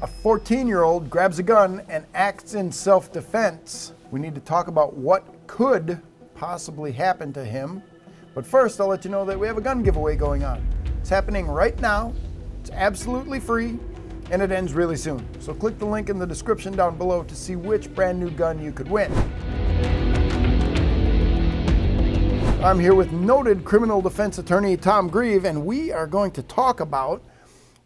A 14-year-old grabs a gun and acts in self-defense. We need to talk about what could possibly happen to him. But first, I'll let you know that we have a gun giveaway going on. It's happening right now. It's absolutely free, and it ends really soon. So click the link in the description down below to see which brand new gun you could win. I'm here with noted criminal defense attorney Tom Grieve, and we are going to talk about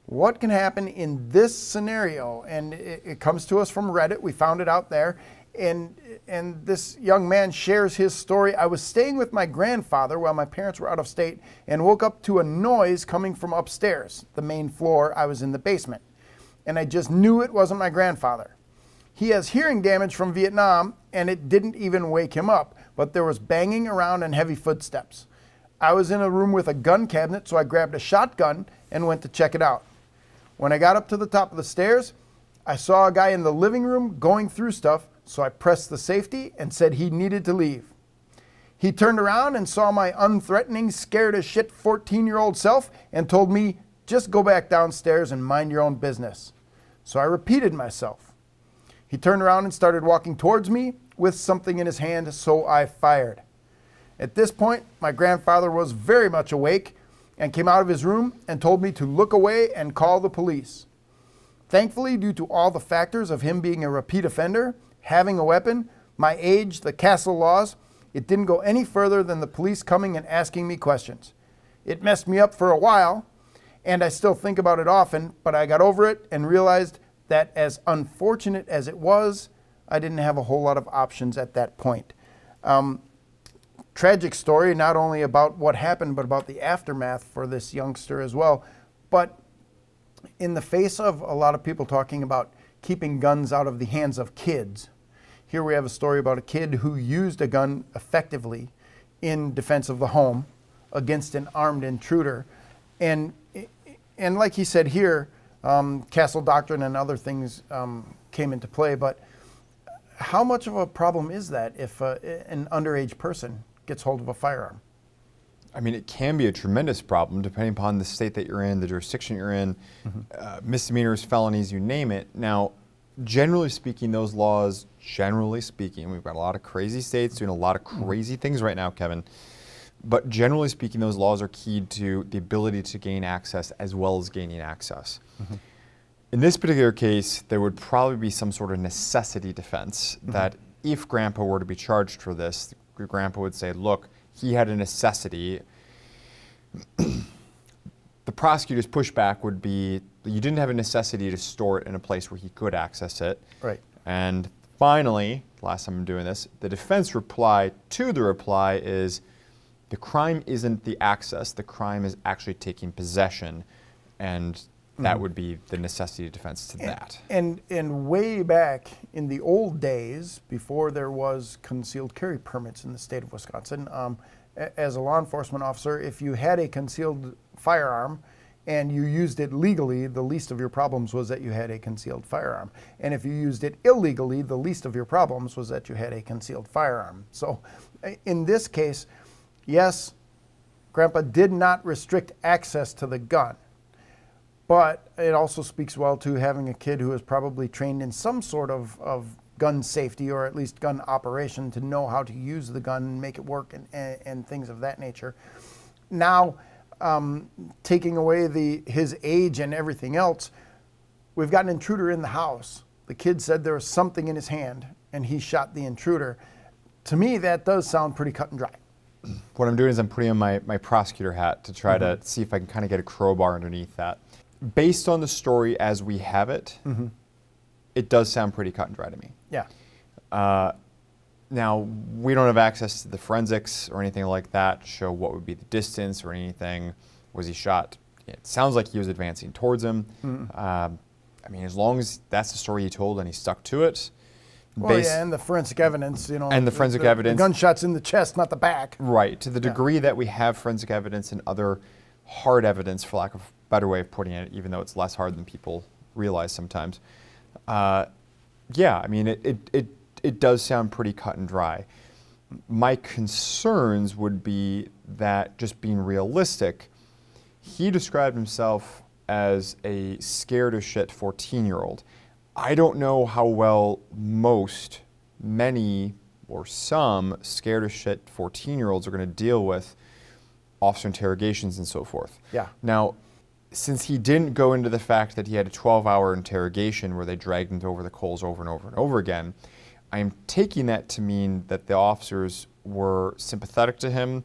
what can happen in this scenario. And it comes to us from Reddit. We found it out there. And this young man shares his story. I was staying with my grandfather while my parents were out of state and woke up to a noise coming from upstairs, the main floor. I was in the basement. And I just knew it wasn't my grandfather. He has hearing damage from Vietnam, and it didn't even wake him up, but there was banging around and heavy footsteps. I was in a room with a gun cabinet, so I grabbed a shotgun and went to check it out. When I got up to the top of the stairs, I saw a guy in the living room going through stuff, so I pressed the safety and said he needed to leave. He turned around and saw my unthreatening, scared as shit 14-year-old self and told me, just go back downstairs and mind your own business. So I repeated myself. He turned around and started walking towards me with something in his hand, so I fired. At this point, my grandfather was very much awake and came out of his room and told me to look away and call the police. Thankfully, due to all the factors of him being a repeat offender, having a weapon, my age, the castle laws, it didn't go any further than the police coming and asking me questions. It messed me up for a while, and I still think about it often, but I got over it and realized that as unfortunate as it was, I didn't have a whole lot of options at that point. Tragic story, not only about what happened, but about the aftermath for this youngster as well. But in the face of a lot of people talking about keeping guns out of the hands of kids, here we have a story about a kid who used a gun effectively in defense of the home against an armed intruder. And like he said here, castle doctrine and other things came into play, but how much of a problem is that if an underage person gets hold of a firearm? I mean, it can be a tremendous problem depending upon the state that you're in, the jurisdiction you're in, misdemeanors, felonies, you name it. Now, generally speaking, those laws, generally speaking, we've got a lot of crazy states doing a lot of crazy things right now, Kevin. But generally speaking, those laws are keyed to the ability to gain access as well as gaining access. In this particular case, there would probably be some sort of necessity defense that if Grandpa were to be charged for this, Grandpa would say, look, he had a necessity. The prosecutor's pushback would be, you didn't have a necessity to store it in a place where he could access it. Right. And finally, last time I'm doing this, the defense reply to the reply is, the crime isn't the access, the crime is actually taking possession, and that would be the necessity defense to that. And way back in the old days, before there was concealed carry permits in the state of Wisconsin, as a law enforcement officer, if you had a concealed firearm and you used it legally, the least of your problems was that you had a concealed firearm. And if you used it illegally, the least of your problems was that you had a concealed firearm. So in this case, yes, Grandpa did not restrict access to the gun, but it also speaks well to having a kid who is probably trained in some sort of gun safety, or at least gun operation, to know how to use the gun and make it work and things of that nature. Now, taking away his age and everything else, we've got an intruder in the house. The kid said there was something in his hand and he shot the intruder. To me, that does sound pretty cut and dry. What I'm doing is I'm putting on my prosecutor hat to try to see if I can kind of get a crowbar underneath that. Based on the story as we have it, it does sound pretty cut and dry to me. Yeah. Now, we don't have access to the forensics or anything like that to show what would be the distance or anything. Was he shot? It sounds like he was advancing towards him. I mean, as long as that's the story he told and he stuck to it. Well, yeah, and the forensic evidence, you know. And the forensic evidence. The gunshot's in the chest, not the back. Right. To the degree that we have forensic evidence and other hard evidence, for lack of a better way of putting it, even though it's less hard than people realize sometimes. Yeah, I mean, it does sound pretty cut and dry. My concerns would be that, just being realistic, he described himself as a scared as shit 14-year-old. I don't know how well many, or some scared as shit 14-year-olds are going to deal with officer interrogations and so forth. Yeah. Now, since he didn't go into the fact that he had a 12-hour interrogation where they dragged him over the coals over and over and over again, I am taking that to mean that the officers were sympathetic to him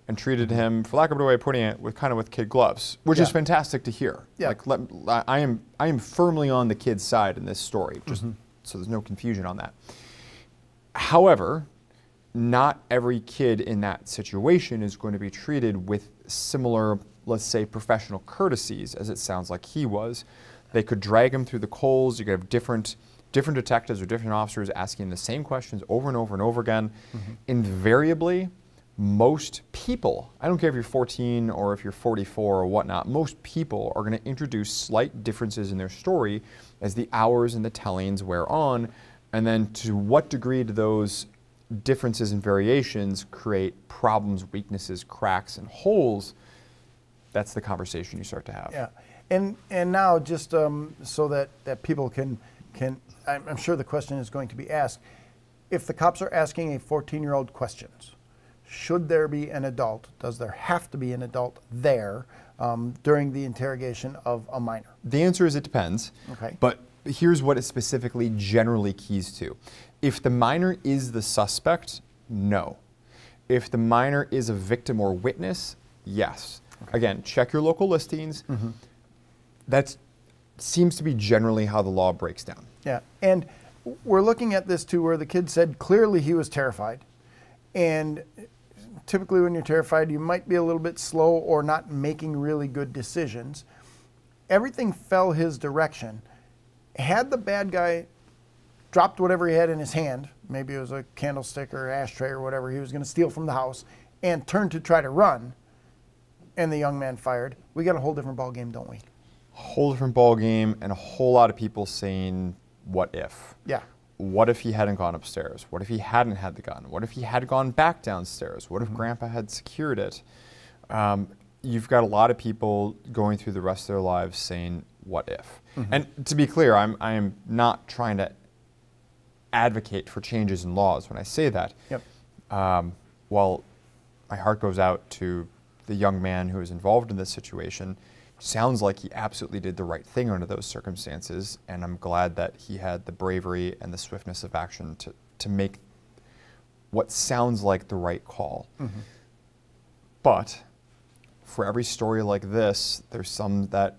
and treated him, for lack of a better way of putting it, with kid gloves, which is fantastic to hear. Yeah. Like, I am firmly on the kid's side in this story, just so there's no confusion on that. However, not every kid in that situation is going to be treated with similar, let's say, professional courtesies, as it sounds like he was. They could drag him through the coals. You could have different detectives or different officers asking the same questions over and over and over again. Invariably, most people, I don't care if you're 14 or if you're 44 or whatnot, most people are going to introduce slight differences in their story as the hours and the tellings wear on. And then to what degree do those differences and variations create problems, weaknesses, cracks, and holes? That's the conversation you start to have. Yeah, and now just so that people can, I'm sure the question is going to be asked, if the cops are asking a 14-year-old questions, should there be an adult? Does there have to be an adult there during the interrogation of a minor? The answer is it depends. Okay. But here's what it specifically generally keys to. If the minor is the suspect, no. If the minor is a victim or witness, yes. Okay. Again, check your local listings. That seems to be generally how the law breaks down. Yeah, and we're looking at this too where the kid said clearly he was terrified. And typically when you're terrified, you might be a little bit slow or not making really good decisions. Everything fell his direction. Had the bad guy dropped whatever he had in his hand, maybe it was a candlestick or ashtray or whatever he was going to steal from the house, and turned to try to run, and the young man fired, we got a whole different ball game, don't we? Whole different ball game, and a whole lot of people saying, what if? Yeah. What if he hadn't gone upstairs? What if he hadn't had the gun? What if he had gone back downstairs? What if Grandpa had secured it? You've got a lot of people going through the rest of their lives saying, what if? And to be clear, I am not trying to advocate for changes in laws when I say that. Yep. While my heart goes out to the young man who was involved in this situation, sounds like he absolutely did the right thing under those circumstances, and I'm glad that he had the bravery and the swiftness of action to make what sounds like the right call. But for every story like this, there's some that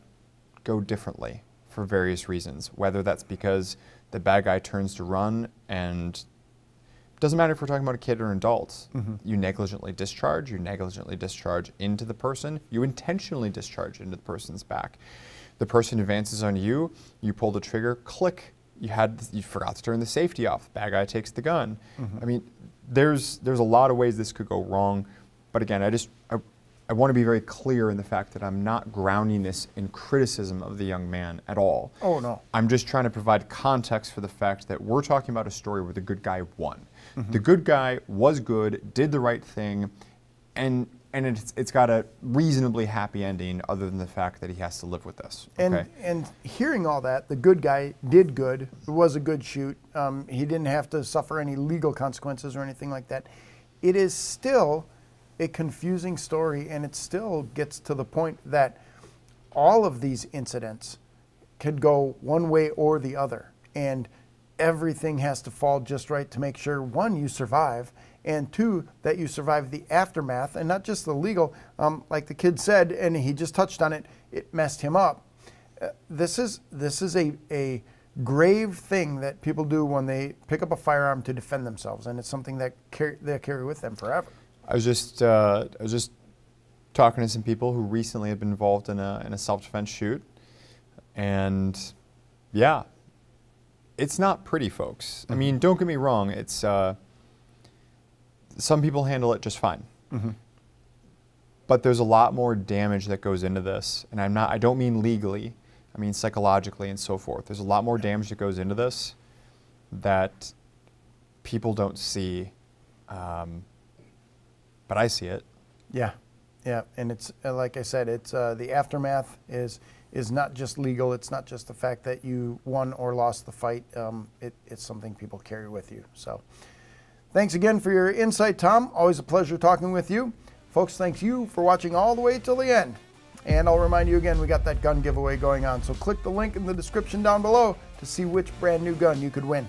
go differently for various reasons, whether that's because the bad guy turns to run, and it doesn't matter if we're talking about a kid or an adult. You negligently discharge into the person, you intentionally discharge into the person's back. The person advances on you, you pull the trigger, click, you forgot to turn the safety off, the bad guy takes the gun. I mean, there's a lot of ways this could go wrong, but again, I want to be very clear in the fact that I'm not grounding this in criticism of the young man at all. Oh, no. I'm just trying to provide context for the fact that we're talking about a story where the good guy won. The good guy was good, did the right thing, and it's got a reasonably happy ending other than the fact that he has to live with this. Okay? And hearing all that, the good guy did good. It was a good shoot. He didn't have to suffer any legal consequences or anything like that. It is still a confusing story, and it still gets to the point that all of these incidents could go one way or the other, and everything has to fall just right to make sure, one, you survive, and two, that you survive the aftermath, and not just the legal. Like the kid said, and he just touched on it, it messed him up. This is a grave thing that people do when they pick up a firearm to defend themselves, and it's something that they carry with them forever. I was just talking to some people who recently have been involved in a self-defense shoot, and yeah, it's not pretty, folks. I mean, don't get me wrong. It's some people handle it just fine, but there's a lot more damage that goes into this, and I don't mean legally. I mean psychologically and so forth. There's a lot more damage that goes into this that people don't see. But I see it. Yeah, yeah, and it's like I said, it's the aftermath is is not just legal. It's not just the fact that you won or lost the fight. It's something people carry with you. So thanks again for your insight, Tom. Always a pleasure talking with you. Folks, thanks you for watching all the way till the end. And I'll remind you again, we got that gun giveaway going on. So click the link in the description down below to see which brand new gun you could win.